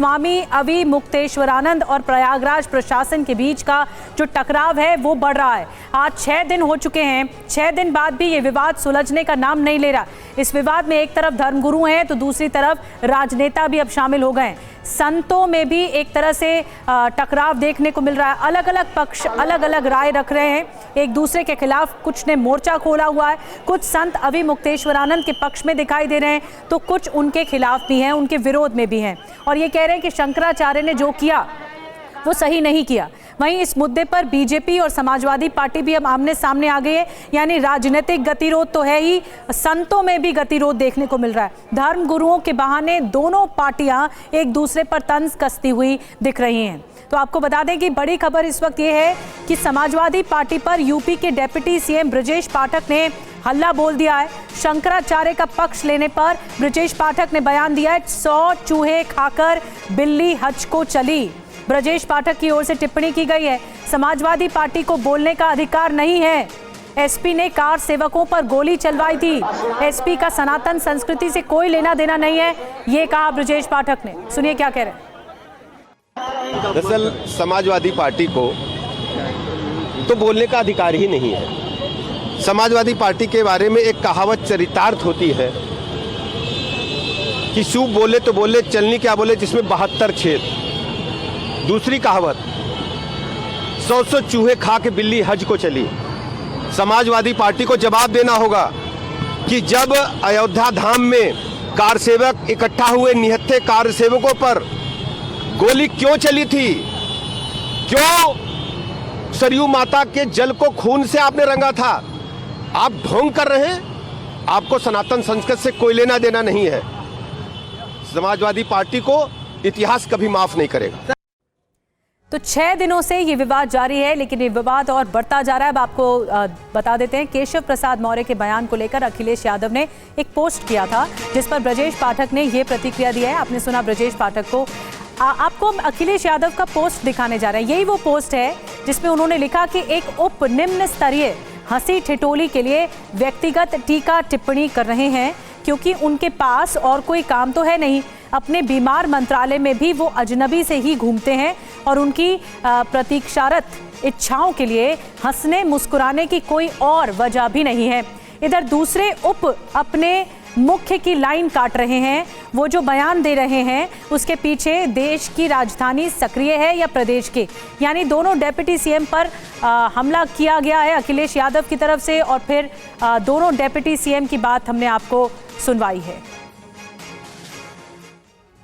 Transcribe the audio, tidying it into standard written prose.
स्वामी अविमुक्तेश्वरानंद और प्रयागराज प्रशासन के बीच का जो टकराव है वो बढ़ रहा है। आज 6 दिन हो चुके हैं, 6 दिन बाद भी ये विवाद सुलझने का नाम नहीं ले रहा। इस विवाद में एक तरफ धर्मगुरु हैं तो दूसरी तरफ राजनेता भी अब शामिल हो गए हैं। संतों में भी एक तरह से टकराव देखने को मिल रहा है। अलग अलग पक्ष अलग अलग राय रख रहे हैं एक दूसरे के खिलाफ। कुछ ने मोर्चा खोला हुआ है, कुछ संत अविमुक्तेश्वरानंद के पक्ष में दिखाई दे रहे हैं तो कुछ उनके खिलाफ भी हैं, उनके विरोध में भी हैं और ये कह रहे हैं कि शंकराचार्य ने जो किया वो सही नहीं किया। वहीं इस मुद्दे पर बीजेपी और समाजवादी पार्टी भी अब आमने सामने आ गई है। यानी राजनीतिक गतिरोध तो है ही, संतों में भी गतिरोध देखने को मिल रहा है। धर्म गुरुओं के बहाने दोनों पार्टियां एक दूसरे पर तंज कसती हुई दिख रही हैं। तो आपको बता दें कि बड़ी खबर इस वक्त ये है कि समाजवादी पार्टी पर यूपी के डिप्टी सीएम ब्रजेश पाठक ने हल्ला बोल दिया है। शंकराचार्य का पक्ष लेने पर ब्रजेश पाठक ने बयान दिया है, 100 चूहे खाकर बिल्ली हज को चली। ब्रजेश पाठक की ओर से टिप्पणी की गई है, समाजवादी पार्टी को बोलने का अधिकार नहीं है। एसपी ने कार सेवकों पर गोली चलवाई थी। एसपी का सनातन संस्कृति से कोई लेना देना नहीं है, ये कहा ब्रजेश पाठक ने। सुनिए क्या कह रहे हैं। दरअसल समाजवादी पार्टी को तो बोलने का अधिकार ही नहीं है। समाजवादी पार्टी के बारे में एक कहावत चरितार्थ होती है कि शुभ बोले तो बोले, चलनी क्या बोले जिसमें 72 छेद। दूसरी कहावत, 100 चूहे खा के बिल्ली हज को चली। समाजवादी पार्टी को जवाब देना होगा कि जब अयोध्या धाम में कार सेवक इकट्ठा हुए, निहत्थे कार सेवकों पर गोली क्यों चली थी? क्यों सरयू माता के जल को खून से आपने रंगा था? आप ढोंग कर रहे हैं, आपको सनातन संस्कृति से कोई लेना देना नहीं है। समाजवादी पार्टी को इतिहास कभी माफ नहीं करेगा। तो 6 दिनों से ये विवाद जारी है, लेकिन ये विवाद और बढ़ता जा रहा है। अब आपको बता देते हैं, केशव प्रसाद मौर्य के बयान को लेकर अखिलेश यादव ने एक पोस्ट किया था जिस पर ब्रजेश पाठक ने ये प्रतिक्रिया दी है। आपने सुना ब्रजेश पाठक को। आपको अखिलेश यादव का पोस्ट दिखाने जा रहे हैं। यही वो पोस्ट है जिसमें उन्होंने लिखा कि एक उप निम्न स्तरीय हंसी ठिठोली के लिए व्यक्तिगत टीका टिप्पणी कर रहे हैं क्योंकि उनके पास और कोई काम तो है नहीं। अपने बीमार मंत्रालय में भी वो अजनबी से ही घूमते हैं और उनकी प्रतीक्षारत इच्छाओं के लिए हंसने मुस्कुराने की कोई और वजह भी नहीं है। इधर दूसरे उप अपने मुख्य की लाइन काट रहे हैं। वो जो बयान दे रहे हैं उसके पीछे देश की राजधानी सक्रिय है या प्रदेश के, यानी दोनों डिप्टी सीएम पर हमला किया गया है अखिलेश यादव की तरफ से और फिर दोनों डिप्टी सीएम की बात हमने आपको सुनवाई है।